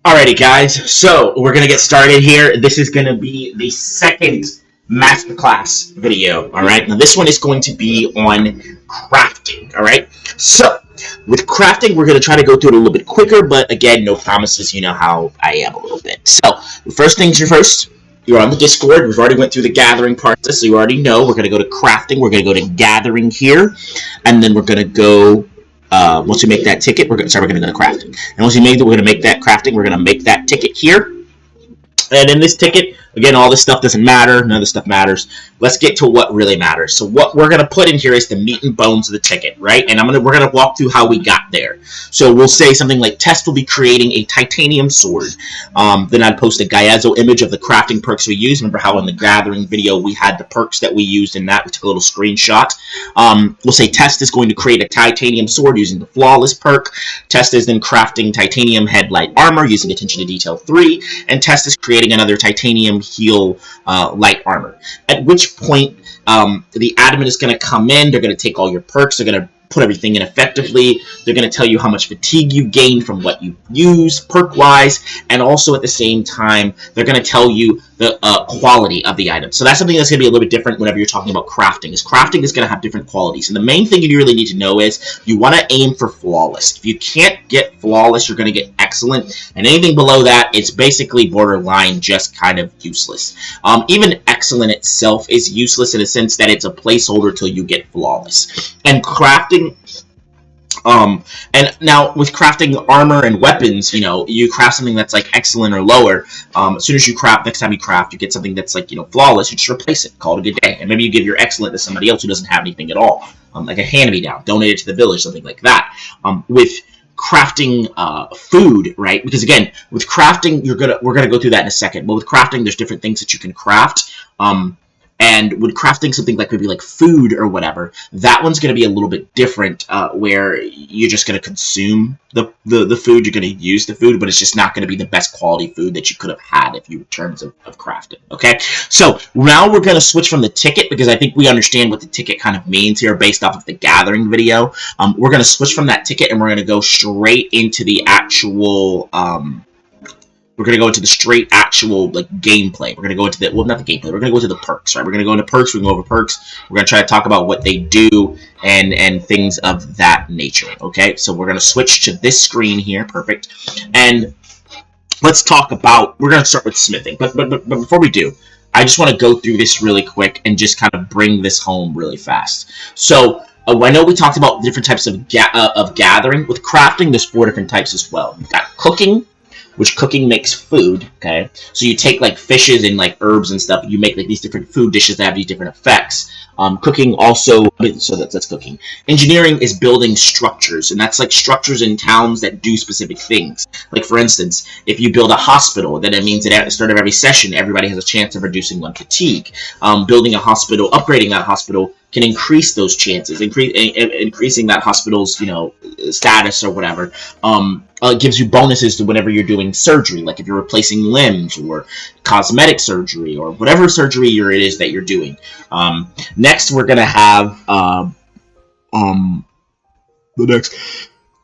Alrighty, guys. So we're gonna get started here. This is gonna be the second masterclass video. All right. Now this one is going to be on crafting. All right. So with crafting, we're gonna try to go through it a little bit quicker, but again, no promises. You know how I am a little bit. So first things first. You're on the Discord. We've already went through the gathering process, so you already know. We're gonna go to crafting. We're gonna go to gathering here, and then we're gonna go. Once we make that ticket, we're going to go to crafting. And once we make it, we're going to make that crafting. We're going to make that ticket here. And in this ticket, again, all this stuff doesn't matter. None of this stuff matters. Let's get to what really matters. So what we're going to put in here is the meat and bones of the ticket, right? And we're going to walk through how we got there. So we'll say something like, Test will be creating a titanium sword. Then I'd post a Gyazo image of the crafting perks we use. Remember how in the gathering video we had the perks that we used in that. We took a little screenshot. We'll say Test is going to create a titanium sword using the Flawless perk. Test is then crafting titanium headlight armor using Attention to Detail 3. And Test is creating another titanium heel light armor. At which point the admin is going to come in. They're going to take all your perks. They're going to put everything in effectively. They're going to tell you how much fatigue you gained from what you use perk-wise, and also at the same time, they're going to tell you the quality of the item. So that's something that's going to be a little bit different whenever you're talking about crafting. Crafting is going to have different qualities, and the main thing you really need to know is you want to aim for flawless. If you can't get flawless, you're going to get excellent, and anything below that, it's basically borderline just kind of useless. Even excellent itself is useless in a sense that it's a placeholder till you get flawless. And crafting, and now with crafting armor and weapons, you craft something that's like excellent or lower. As soon as you craft, next time you craft, you get something that's like, flawless, you just replace it, call it a good day. And maybe you give your excellent to somebody else who doesn't have anything at all. Like a hand-me-down, donate it to the village, something like that. With crafting food, right? Because again, with crafting, we're gonna go through that in a second. But with crafting, there's different things that you can craft. And with crafting something like maybe like food or whatever, that one's going to be a little bit different, where you're just going to consume the food, you're going to use the food, but it's just not going to be the best quality food that you could have had if you in terms of crafting. Okay, so now we're going to switch from the ticket, because I think we understand what the ticket kind of means here based off of the gathering video. We're going to switch from that ticket and we're going to go straight into the actual we're going to go into the straight actual like gameplay. We're going to go into the, well, not the gameplay, we're going to go into the perks, right? We're going to go into perks, we're going to go over perks, we're going to try to talk about what they do and things of that nature, okay? So we're going to switch to this screen here, perfect. And let's talk about, we're going to start with smithing, but before we do, I just want to go through this really quick and just kind of bring this home really fast. So I know we talked about different types of gathering. With crafting, there's 4 different types as well. You've got cooking, which cooking makes food, okay? So you take like fishes and like herbs and stuff, you make like these different food dishes that have these different effects. Cooking also, so that's cooking. Engineering is building structures, and that's like structures in towns that do specific things. Like for instance, if you build a hospital, then it means that at the start of every session, everybody has a chance of reducing 1 fatigue. Building a hospital, upgrading that hospital can increase those chances, increasing that hospital's, status or whatever. Gives you bonuses to whenever you're doing surgery, like if you're replacing limbs or cosmetic surgery or whatever surgery it is that you're doing. Next, we're gonna have the next.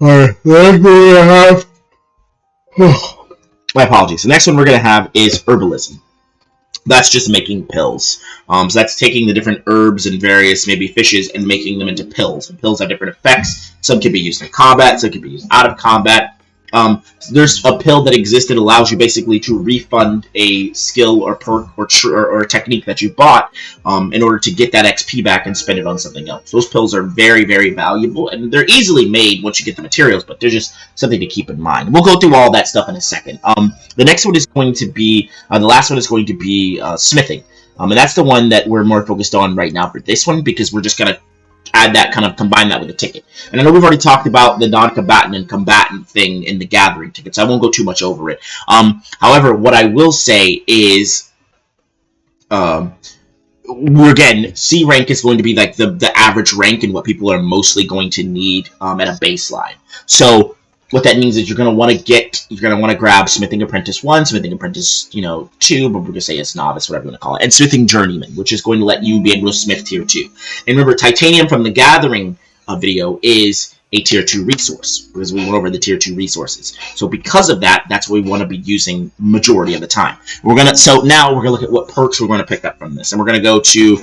All right, we're gonna have. My apologies. The next one we're gonna have is herbalism. That's just making pills. So that's taking the different herbs and various maybe fishes and making them into pills. And pills have different effects. Some can be used in combat, some can be used out of combat. There's a pill that exists that allows you basically to refund a skill or perk or a technique that you bought in order to get that XP back and spend it on something else. Those pills are very, very valuable, and they're easily made once you get the materials, but they're just something to keep in mind. We'll go through all that stuff in a second. The next one is going to be, the last one is going to be smithing. And that's the one that we're more focused on right now for this one, because we're just going to add that, kind of combine that with the ticket. And I know we've already talked about the non-combatant and combatant thing in the gathering tickets. I won't go too much over it. However, what I will say is, again, C rank is going to be like the average rank and what people are mostly going to need at a baseline. So what that means is you're going to want to grab Smithing Apprentice 1, Smithing Apprentice, 2, but we're going to say it's Novice, whatever you want to call it, and Smithing Journeyman, which is going to let you be able to smith tier 2. And remember, Titanium from the Gathering video is a tier 2 resource, because we went over the tier 2 resources. So because of that, that's what we want to be using majority of the time. So now we're gonna look at what perks we're gonna pick up from this, and we're gonna go to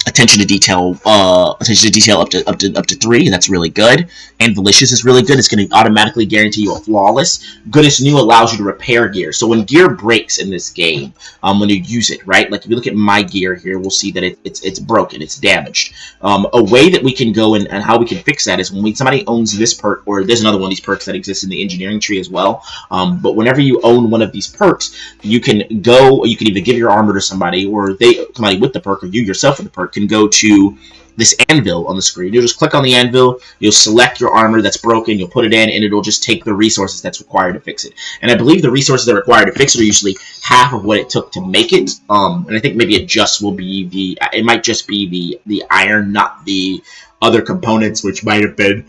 attention to detail up to 3. That's really good. And Malicious is really good. It's going to automatically guarantee you a flawless. Goodness New allows you to repair gear. So when gear breaks in this game, when you use it, right? Like if you look at my gear here, we'll see that it's broken, it's damaged. A way that we can go and how we can fix that is when somebody owns this perk, or there's another one of these perks that exists in the engineering tree as well. But whenever you own one of these perks, you can either give your armor to somebody, or somebody with the perk, or you yourself with the perk can go to this anvil on the screen. You'll just click on the anvil, you'll select your armor that's broken, you'll put it in, and it'll just take the resources that's required to fix it. And I believe the resources that are required to fix it are usually half of what it took to make it. And I think maybe it might just be the iron, not the other components, which might have been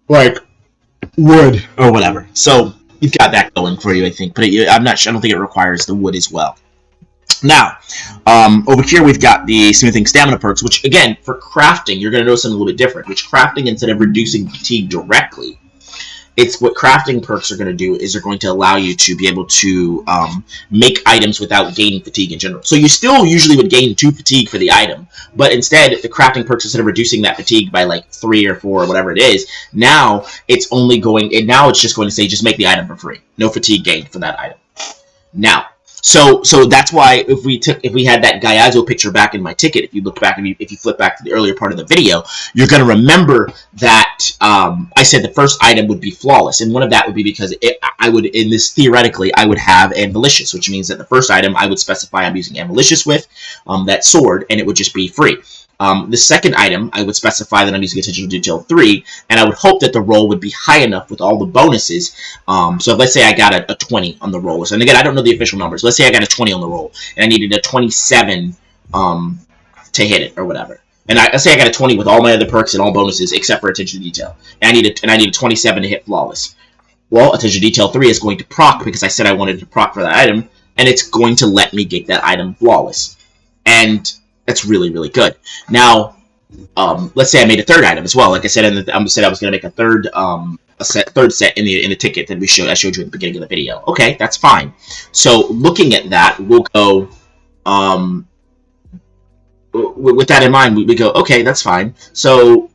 like wood or whatever. So you've got that going for you, I think. But I don't think it requires the wood as well. Now, over here we've got the smithing stamina perks, which again, for crafting, you're going to notice something a little bit different. Which crafting, instead of reducing fatigue directly, it's what crafting perks are going to do is they're going to allow you to be able to make items without gaining fatigue in general. So you still usually would gain 2 fatigue for the item, but instead, the crafting perks, instead of reducing that fatigue by like 3 or 4 or whatever it is, now it's just going to say just make the item for free, no fatigue gained for that item. Now. So that's why if we had that Gyazo picture back in my ticket, if you look back and if you flip back to the earlier part of the video, you're going to remember that I said the first item would be flawless, and one of that would be because theoretically I would have Malicious, which means that the first item I would specify I'm using Malicious with, that sword, and it would just be free. The second item, I would specify that I'm using attention to detail 3, and I would hope that the roll would be high enough with all the bonuses. So if, let's say I got a 20 on the roll, and again, I don't know the official numbers. Let's say I got a 20 on the roll, and I needed a 27 to hit it, or whatever. And let's say I got a 20 with all my other perks and all bonuses except for attention to detail, and I need a 27 to hit flawless. Well, attention to detail 3 is going to proc because I said I wanted to proc for that item, and it's going to let me get that item flawless. And that's really, really good. Now, let's say I made a third item as well. Like I said, I was going to make a third set in the ticket that I showed you at the beginning of the video. Okay, that's fine. So looking at that, we'll go. With that in mind, we go. Okay, that's fine. So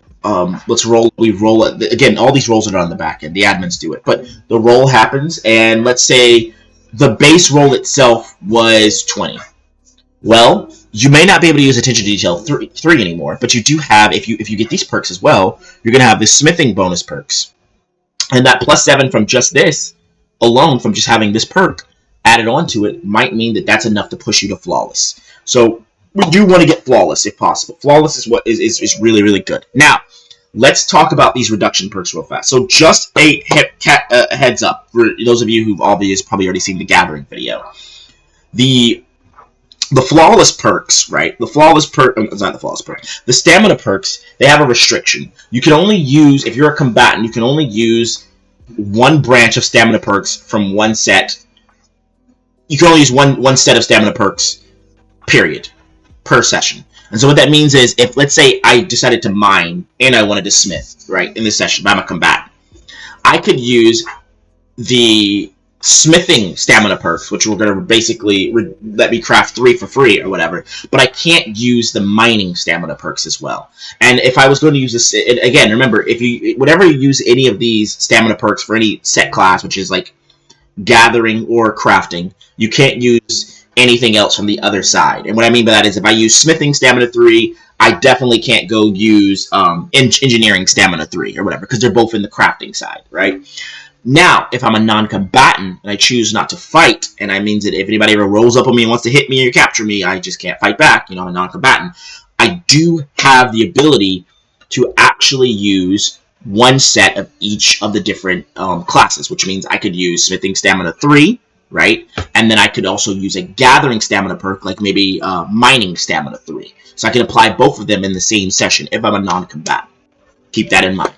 let's roll. We roll it again. All these rolls are done on the back end. The admins do it, but the roll happens, and let's say the base roll itself was 20. Well, you may not be able to use attention to detail 3 anymore, but you do have, if you get these perks as well, you're going to have the smithing bonus perks. And that +7 from just this alone, from just having this perk added onto it, might mean that that's enough to push you to flawless. So we do want to get flawless if possible. Flawless is what is really, really good. Now, let's talk about these reduction perks real fast. So just a heads up for those of you who've probably already seen the Gathering video. The flawless perks, right? The stamina perks, they have a restriction. You can only use, if you're a combatant, you can only use one branch of stamina perks from one set. You can only use one set of stamina perks, period, per session. And so what that means is, if, let's say, I decided to mine and I wanted to smith, right, in this session, but I'm a combatant, I could use the smithing stamina perks, which we're going to basically let me craft 3 for free or whatever, but I can't use the mining stamina perks as well. And if I was going to use this, again, remember, whenever you use any of these stamina perks for any set class, which is like gathering or crafting, you can't use anything else from the other side. And what I mean by that is, if I use smithing stamina 3, I definitely can't go use engineering stamina 3 or whatever, because they're both in the crafting side, right? Now, if I'm a non-combatant and I choose not to fight, and that means that if anybody ever rolls up on me and wants to hit me or capture me, I just can't fight back, I'm a non-combatant, I do have the ability to actually use one set of each of the different classes, which means I could use smithing stamina 3, right? And then I could also use a gathering stamina perk, like maybe mining stamina 3. So I can apply both of them in the same session if I'm a non-combatant. Keep that in mind.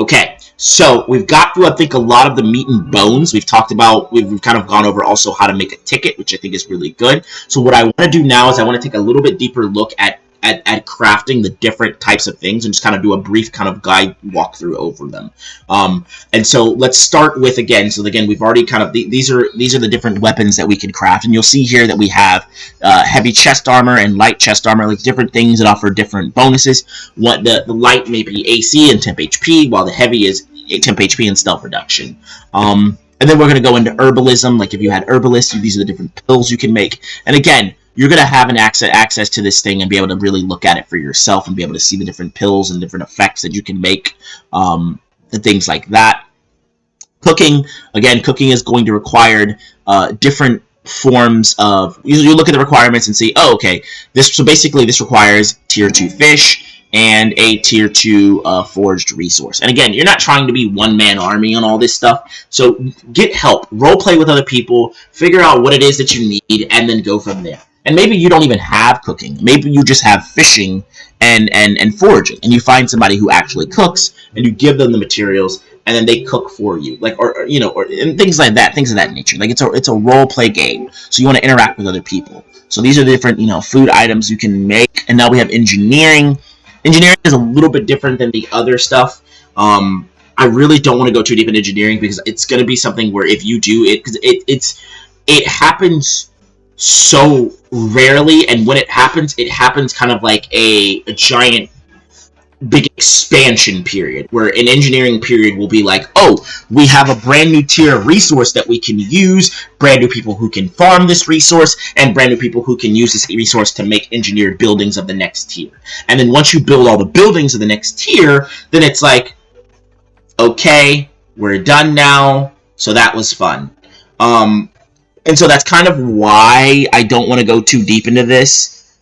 Okay, so we've got through, I think, a lot of the meat and bones. We've talked about, we've kind of gone over also how to make a ticket, which I think is really good. So what I want to do now is I want to take a little bit deeper look at at crafting the different types of things and just kind of do a brief kind of guide walkthrough over them. And so let's start with, again, so again, we've already kind of, these are the different weapons that we can craft, and you'll see here that we have heavy chest armor and light chest armor, like different things that offer different bonuses. What the light may be AC and temp HP, while the heavy is temp HP and stealth reduction. And then we're going to go into herbalism. Like if you had herbalist, these are the different pills you can make. And again, you're going to have an access to this thing and be able to really look at it for yourself and be able to see the different pills and different effects that you can make, and things like that. Cooking, again, cooking is going to require different forms of, you look at the requirements and see, oh, okay, so basically this requires tier 2 fish and a tier 2 forged resource. And again, you're not trying to be one-man army on all this stuff, so get help, role play with other people, figure out what it is that you need, and then go from there. And maybe you don't even have cooking, maybe you just have fishing and foraging, and you find somebody who actually cooks, and you give them the materials, and then they cook for you, like, or and things like that, things of that nature. Like it's a role play game, so you want to interact with other people. So these are the different food items you can make. And now we have engineering. Engineering is a little bit different than the other stuff. I really don't want to go too deep in engineering because it's going to be something where if you do it, because it happens so rarely, and when it happens kind of like a giant big expansion period, where an engineering period will be like, oh, we have a brand new tier of resource that we can use, brand new people who can farm this resource, and brand new people who can use this resource to make engineered buildings of the next tier. And then once you build all the buildings of the next tier, then it's like, okay, we're done now, so that was fun. And so that's kind of why I don't want to go too deep into this,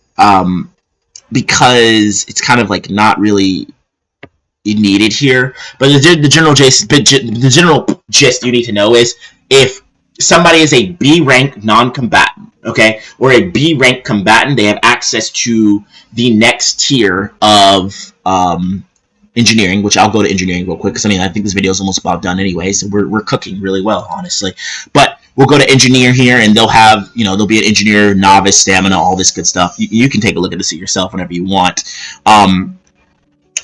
because it's kind of like not really needed here. But the general gist you need to know is if somebody is a B rank non-combatant, okay, or a B rank combatant, they have access to the next tier of engineering, which I'll go to engineering real quick because I think this video is almost about done anyway, so we're cooking really well, honestly. But we'll go to engineer here, and they'll have, there'll be an engineer, novice, stamina, all this good stuff. You can take a look at this yourself whenever you want.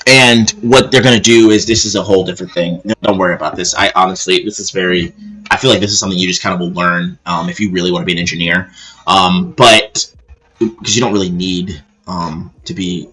And what they're going to do is, this is a whole different thing. Don't worry about this. I feel like this is something you just kind of will learn if you really want to be an engineer. But, because you don't really need to be...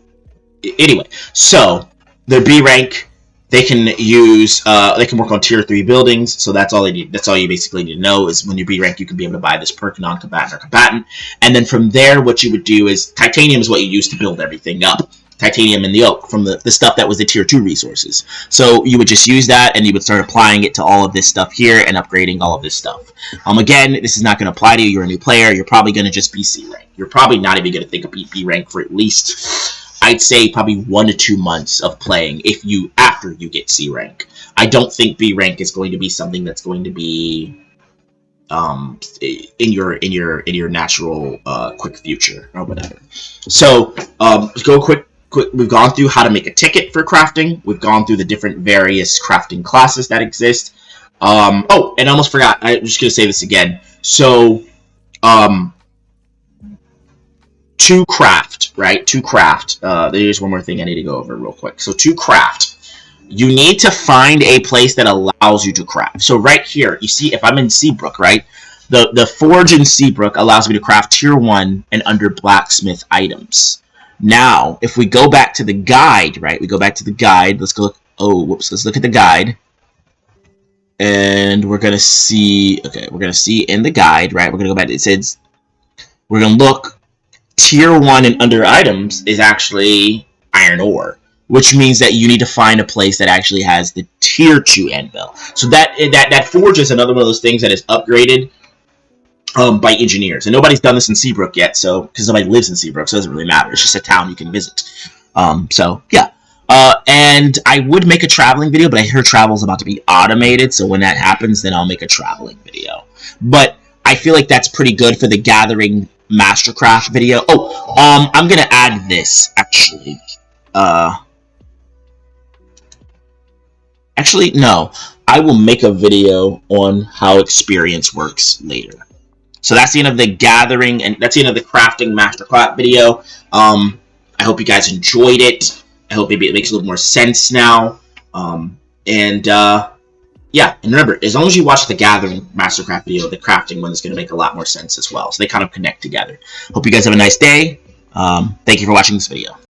Anyway, so, their B rank... They can work on tier 3 buildings, so that's all they need. That's all you basically need to know is when you B rank, you can be able to buy this perk, non-combatant or combatant. And then from there, what you would do is, titanium is what you use to build everything up. Titanium and the oak from the stuff that was the tier 2 resources. So you would just use that, and you would start applying it to all of this stuff here and upgrading all of this stuff. Again, this is not going to apply to you. You're a new player. You're probably going to just be C rank. You're probably not even going to think of B rank for at least... I'd say probably 1 to 2 months of playing after you get C rank. I don't think B rank is going to be something that's going to be in your natural quick future or whatever. So let's go quick. We've gone through how to make a ticket for crafting. We've gone through the different various crafting classes that exist. Oh, and I almost forgot. I'm just gonna say this again. So to craft, right? To craft. There's one more thing I need to go over real quick. So to craft, you need to find a place that allows you to craft. So right here, you see, if I'm in Seabrook, right? The forge in Seabrook allows me to craft tier 1 and under blacksmith items. Now, if we go back to the guide, right? We go back to the guide. Let's go look. Oh, whoops. Let's look at the guide. And we're going to see, okay, we're going to see in the guide, right? We're going to go back. It says, we're going to look. Tier 1 and under items is actually iron ore, which means that you need to find a place that actually has the tier 2 anvil. So that forge is another one of those things that is upgraded by engineers. And nobody's done this in Seabrook yet, so because nobody lives in Seabrook, so it doesn't really matter. It's just a town you can visit. So, yeah. And I would make a traveling video, but I hear travel is about to be automated, so when that happens, then I'll make a traveling video. But I feel like that's pretty good for the gathering Mastercraft video. Oh, I'm gonna add this, actually. Actually, no. I will make a video on how experience works later. So that's the end of the gathering, and that's the end of the crafting Mastercraft video. I I hope you guys enjoyed it. I hope maybe it makes a little more sense now. Yeah, and remember, as long as you watch the Gathering Mastercraft video, the crafting one is going to make a lot more sense as well. So they kind of connect together. Hope you guys have a nice day. Thank you for watching this video.